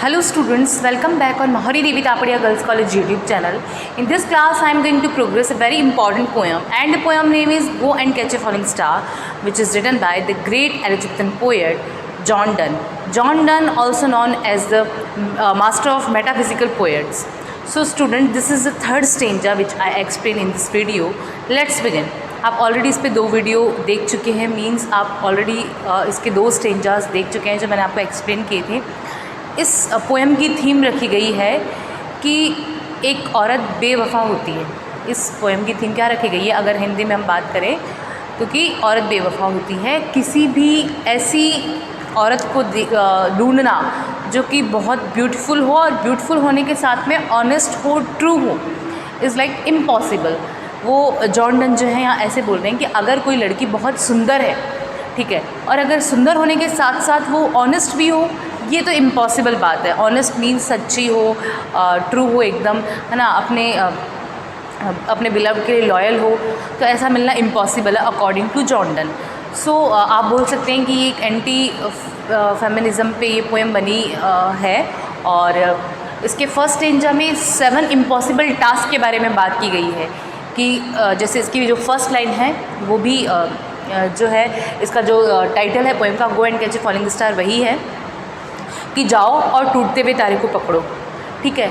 Hello students, welcome back on Mahari Devi Tapadia Girls College YouTube channel. In this class I am going to progress a very important poem, and the poem name is Go and Catch a Falling Star, which is written by the great Egyptian poet John Donne. John Donne, also known as the master of metaphysical poets. So student, this is the third stanza which I explain in this video. Let's begin. आप already इस पे 2 video देख चुके हैं, means आप already इसके 2 stanzas देख चुके हैं जो मैंने आपको एक्सप्लेन किए थे। इस पोएम की थीम रखी गई है कि एक औरत बेवफा होती है। इस पोएम की थीम क्या रखी गई है, अगर हिंदी में हम बात करें तो कि औरत बेवफा होती है। किसी भी ऐसी औरत को ढूंढना जो कि बहुत ब्यूटीफुल हो और ब्यूटीफुल होने के साथ में ऑनेस्ट हो, ट्रू हो, इज़ लाइक इम्पॉसिबल। वो जॉन डन जो है यहाँ ऐसे बोल रहे हैं कि अगर कोई लड़की बहुत सुंदर है, ठीक है, और अगर सुंदर होने के साथ साथ वो ऑनेस्ट भी हो, ये तो इम्पॉसिबल बात है। ऑनेस्ट मीन्स सच्ची हो, ट्रू हो एकदम, है ना, अपने बिलव के लिए लॉयल हो, तो ऐसा मिलना इम्पॉसिबल है अकॉर्डिंग टू जॉन डन। सो आप बोल सकते हैं कि ये एक एंटी फेमिनिज़म पे ये पोएम बनी है। और इसके फर्स्ट स्टेंजा में 7 इम्पॉसिबल टास्क के बारे में बात की गई है कि जैसे इसकी जो फर्स्ट लाइन है वो भी जो है, इसका जो टाइटल है पोएम का, go and catch a falling star, वही है कि जाओ और टूटते हुए तारे को पकड़ो, ठीक है।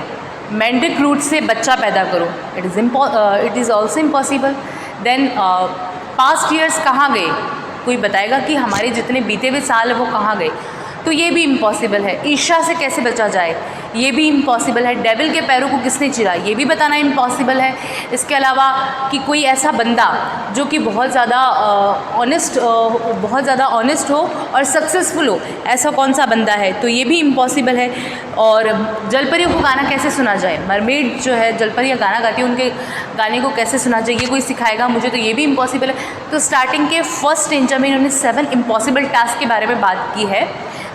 मैंड्रिक रूट से बच्चा पैदा करो, it is also impossible. Then past years कहाँ गए, कोई बताएगा कि हमारे जितने बीते हुए साल है वो कहाँ गए, तो ये भी इम्पॉसिबल है। ईर्ष्या से कैसे बचा जाए, ये भी इम्पॉसिबल है। डेविल के पैरों को किसने चीरा, ये भी बताना इम्पॉसिबल है। इसके अलावा कि कोई ऐसा बंदा जो कि बहुत ज़्यादा ऑनेस्ट हो और सक्सेसफुल हो, ऐसा कौन सा बंदा है, तो ये भी इम्पॉसिबल है। और जलपरियों को गाना कैसे सुना जाए, मरमेड जो है जलपरियाँ गाना गाती है, उनके गाने को कैसे सुना जाए, ये कोई सिखाएगा मुझे, तो ये भी इम्पॉसिबल है। तो स्टार्टिंग के फर्स्ट स्टेंजा में इन्होंने 7 इम्पॉसिबल टास्क के बारे में बात की है।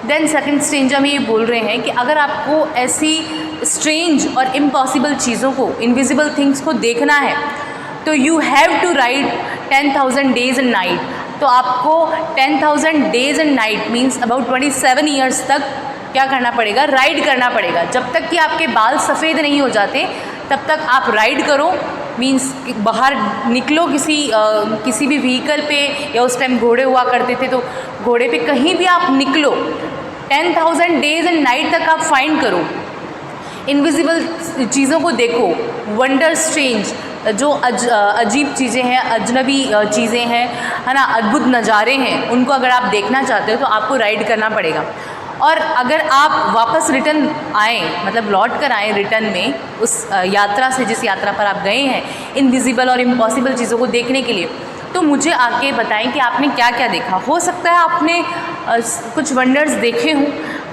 देन सेकंड स्टेंजा में ये बोल रहे हैं कि अगर आपको ऐसी स्ट्रेंज और इम्पॉसिबल चीज़ों को, इनविजिबल थिंग्स को देखना है, तो you have to ride 10,000 days and night. तो आपको 10,000 days and night means about 27 years तक क्या करना पड़ेगा, राइड करना पड़ेगा। जब तक कि आपके बाल सफ़ेद नहीं हो जाते तब तक आप राइड करो, मीन्स बाहर निकलो किसी भी व्हीकल पे, या उस टाइम घोड़े हुआ करते थे तो घोड़े पे कहीं भी आप निकलो, 10,000 डेज़ एंड नाइट तक आप फाइंड करो, इनविजिबल चीज़ों को देखो, वंडर स्ट्रेंज जो अजीब चीज़ें हैं, अजनबी चीज़ें हैं, है ना, अद्भुत नज़ारे हैं, उनको अगर आप देखना चाहते हो तो आपको राइड करना पड़ेगा। और अगर आप वापस रिटर्न आएँ, मतलब लौट कर आएँ रिटर्न में उस यात्रा से, जिस यात्रा पर आप गए हैं इनविजिबल और इम्पॉसिबल चीज़ों को देखने के लिए, तो मुझे आके बताएं कि आपने क्या क्या देखा। हो सकता है आपने कुछ वंडर्स देखे हों,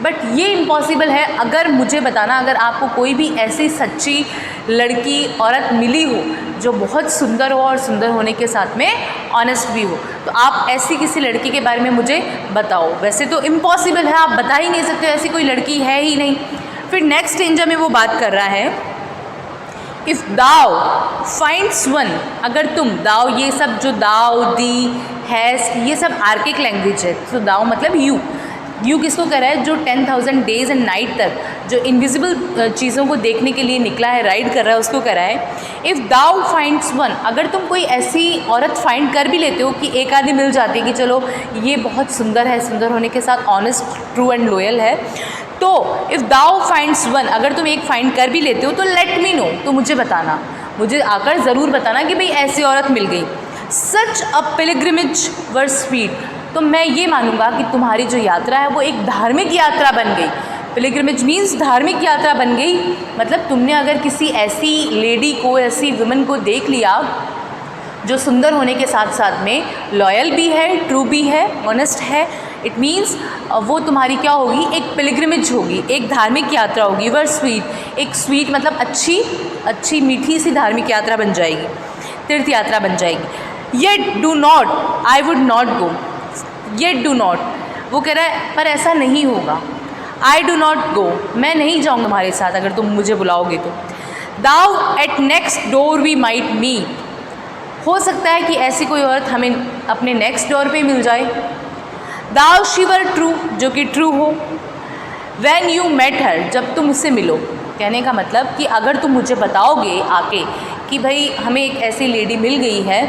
बट ये इम्पॉसिबल है अगर मुझे बताना, अगर आपको कोई भी ऐसी सच्ची लड़की, औरत मिली हो जो बहुत सुंदर हो और सुंदर होने के साथ में ऑनेस्ट भी हो, तो आप ऐसी किसी लड़की के बारे में मुझे बताओ। वैसे तो इम्पॉसिबल है, आप बता ही नहीं सकते, ऐसी कोई लड़की है ही नहीं। फिर नेक्स्ट स्टेंजा में वो बात कर रहा है, इफ़ दाव फाइंड्स वन, अगर तुम, दाव ये सब जो दाव, दी, हैज़, ये सब आर्किक लैंग्वेज है। तो दाव मतलब यू किसको कह रहा है, जो 10,000 डेज़ एंड नाइट तक जो इनविजिबल चीज़ों को देखने के लिए निकला है, राइड कर रहा है, उसको कह रहा है इफ़ दाव फाइंड्स वन, अगर तुम कोई ऐसी औरत फाइंड कर भी लेते हो कि एक आदमी मिल जाती है कि चलो ये बहुत सुंदर है, सुंदर होने के साथ ऑनेस्ट, ट्रू एंड लॉयल है, तो इफ़ दाव फाइंड्स वन, अगर तुम एक फाइंड कर भी लेते हो तो लेट मी नो, तो मुझे बताना, मुझे आकर ज़रूर बताना कि भाई ऐसी औरत मिल गई। सच अ पिलग्रिमेज वर स्वीट, तो मैं ये मानूंगा कि तुम्हारी जो यात्रा है वो एक धार्मिक यात्रा बन गई। पिलग्रिमेज मीन्स धार्मिक यात्रा बन गई, मतलब तुमने अगर किसी ऐसी लेडी को, ऐसी वुमन को देख लिया जो सुंदर होने के साथ साथ में लॉयल भी है, ट्रू भी है, ऑनेस्ट है, इट मीन्स वो तुम्हारी क्या होगी, एक पिलग्रिमेज होगी, एक धार्मिक यात्रा होगी। वर स्वीट, एक स्वीट मतलब अच्छी मीठी सी धार्मिक यात्रा बन जाएगी, तीर्थ यात्रा बन जाएगी। Yet do not, I would not go, yet do not, वो कह रहा है पर ऐसा नहीं होगा, आई डू नॉट गो, मैं नहीं जाऊँगा तुम्हारे साथ अगर तुम मुझे बुलाओगे तो। Thou at next door we might meet, हो सकता है कि ऐसी कोई औरत हमें अपने नेक्स्ट डोर पे मिल जाए। दाउ शिवर ट्रू, जो कि ट्रू हो। व्हेन यू मेट हर, जब तुम उससे मिलो। कहने का मतलब कि अगर तुम मुझे बताओगे आके कि भाई हमें एक ऐसी लेडी मिल गई है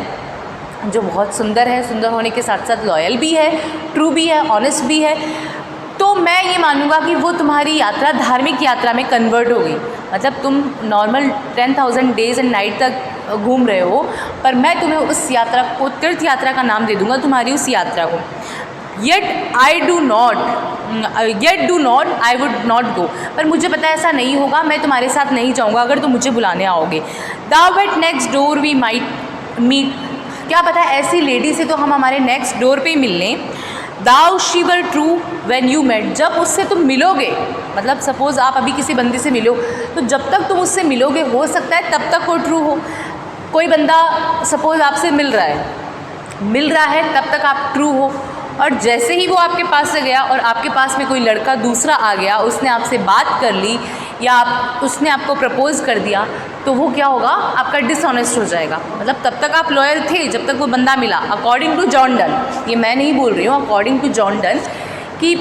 जो बहुत सुंदर है, सुंदर होने के साथ साथ लॉयल भी है, ट्रू भी है, ऑनेस्ट भी है, तो मैं ये मानूंगा कि वो तुम्हारी यात्रा धार्मिक यात्रा में कन्वर्ट हो गई। मतलब तुम नॉर्मल 10,000 डेज एंड नाइट तक घूम रहे हो, पर मैं तुम्हें उस यात्रा को तीर्थ यात्रा का नाम दे दूंगा, तुम्हारी उस यात्रा को। Yet do not I would not go, पर मुझे पता है ऐसा नहीं होगा, मैं तुम्हारे साथ नहीं जाऊँगा अगर तुम मुझे बुलाने आओगे। Thou at next door we might meet, क्या पता है ऐसी लेडी से तो हम हमारे नेक्स्ट डोर पे ही मिल लें। Thou she were true when you met, जब उससे तुम मिलोगे, मतलब सपोज़ आप अभी किसी बंदे से मिलो, तो जब तक तुम उससे मिलोगे हो सकता है तब तक वो ट्रू हो। कोई बंदा सपोज़ आपसे मिल रहा है तब तक आप ट्रू हो, और जैसे ही वो आपके पास से गया और आपके पास में कोई लड़का दूसरा आ गया, उसने आपसे बात कर ली या उसने आपको प्रपोज़ कर दिया, तो वो क्या होगा, आपका डिसऑनेस्ट हो जाएगा। मतलब तब तक आप लॉयल थे जब तक वो बंदा मिला, अकॉर्डिंग टू जॉन डन, ये मैं नहीं बोल रही हूँ, अकॉर्डिंग टू जॉन डन, कि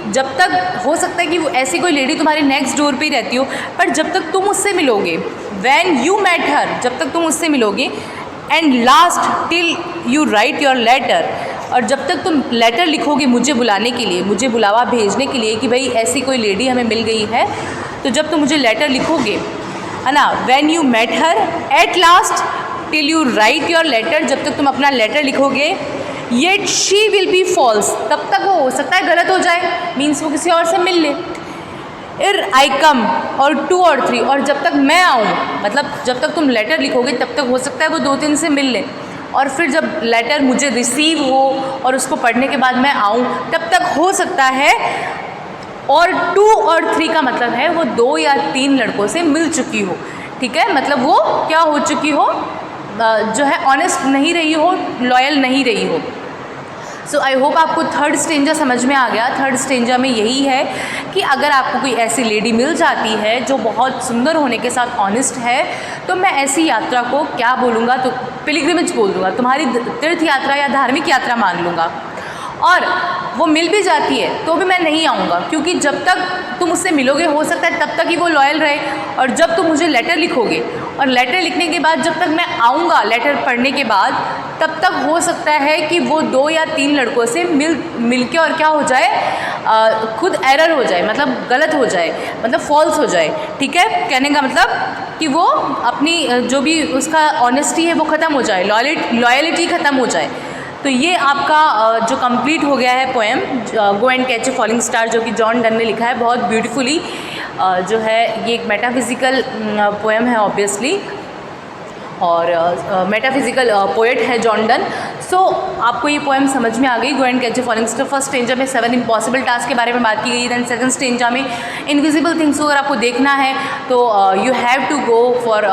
जब तक हो सकता है कि वो ऐसी कोई लेडी तुम्हारे नेक्स्ट डोर पे ही रहती हो, पर जब तक तुम उससे मिलोगे, व्हेन यू मेट हर, जब तक तुम उससे मिलोगे, and last till you write your letter, और जब तक तुम लेटर लिखोगे मुझे बुलाने के लिए, मुझे बुलावा भेजने के लिए कि भाई ऐसी कोई लेडी हमें मिल गई है, तो जब तुम मुझे लेटर लिखोगे, है ना, when you met her at last till you write your letter, जब तक तुम अपना लेटर लिखोगे, yet she will be false, तब तक वो हो सकता है गलत हो जाए, मीन्स वो किसी और से मिल ले। इर आई कम, और 2 और 3, और जब तक मैं आऊँ, मतलब जब तक तुम लेटर लिखोगे तब तक हो सकता है वो 2-3 से मिल ले, और फिर जब लेटर मुझे रिसीव हो और उसको पढ़ने के बाद मैं आऊँ, तब तक हो सकता है, और 2 और 3 का मतलब है वो 2 या 3 लड़कों से मिल चुकी हो, ठीक है, मतलब वो क्या हो चुकी हो, जो है ऑनेस्ट नहीं रही हो, लॉयल नहीं रही हो। सो आई होप आपको थर्ड स्टेंजर समझ में आ गया। थर्ड स्टेंजर में यही है कि अगर आपको कोई ऐसी लेडी मिल जाती है जो बहुत सुंदर होने के साथ ऑनेस्ट है, तो मैं ऐसी यात्रा को क्या बोलूँगा, तो पिलग्रिमेज बोल दूँगा, तुम्हारी तीर्थ यात्रा या धार्मिक यात्रा मान लूँगा। और वो मिल भी जाती है तो भी मैं नहीं आऊँगा, क्योंकि जब तक तुम उससे मिलोगे हो सकता है तब तक ही वो लॉयल रहे, और जब तुम मुझे लेटर लिखोगे और लेटर लिखने के बाद जब तक मैं आऊँगा लेटर पढ़ने के बाद, तब तक हो सकता है कि वो 2 या 3 लड़कों से मिल के और क्या हो जाए, खुद एरर हो जाए, मतलब गलत हो जाए, मतलब फॉल्स हो जाए, ठीक है। कहने का मतलब कि वो अपनी जो भी उसका ऑनेस्टी है वो ख़त्म हो जाए, लॉयलिटी ख़त्म हो जाए। तो ये आपका जो कंप्लीट हो गया है poem go and catch a falling star, जो कि जॉन डन ने लिखा है बहुत ब्यूटीफुली। जो है ये एक मेटाफिज़िकल पोएम है ऑब्वियसली, और मेटाफिज़िकल पोएट है जॉन डन। सो आपको ये पोएम समझ में आ गई, go and catch a falling star. First stanza में 7 इम्पॉसिबल टास्क के बारे में बात की गई, दैन सेकंड स्टेंजा में इनविजिबल थिंग्स को अगर आपको देखना है तो you have to go for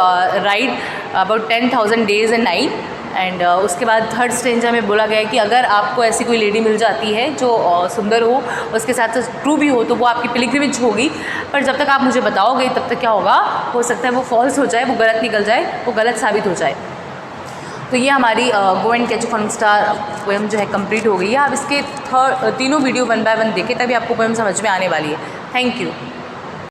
ride about 10,000 days and night. And उसके बाद थर्ड स्टेंजा में बोला गया है कि अगर आपको ऐसी कोई लेडी मिल जाती है जो सुंदर हो, उसके साथ साथ ट्रू भी हो, तो वो आपकी पिलग्रिमेज होगी, पर जब तक आप मुझे बताओगे तब तक क्या होगा, हो सकता है वो फॉल्स हो जाए, वो गलत निकल जाए, वो गलत साबित हो जाए। तो ये हमारी go and catch a falling star poem जो है कंप्लीट हो गई है। आप इसके तीनों वीडियो 1 बाय 1 देखें, तभी आपको पोएम समझ में आने वाली है। Thank you.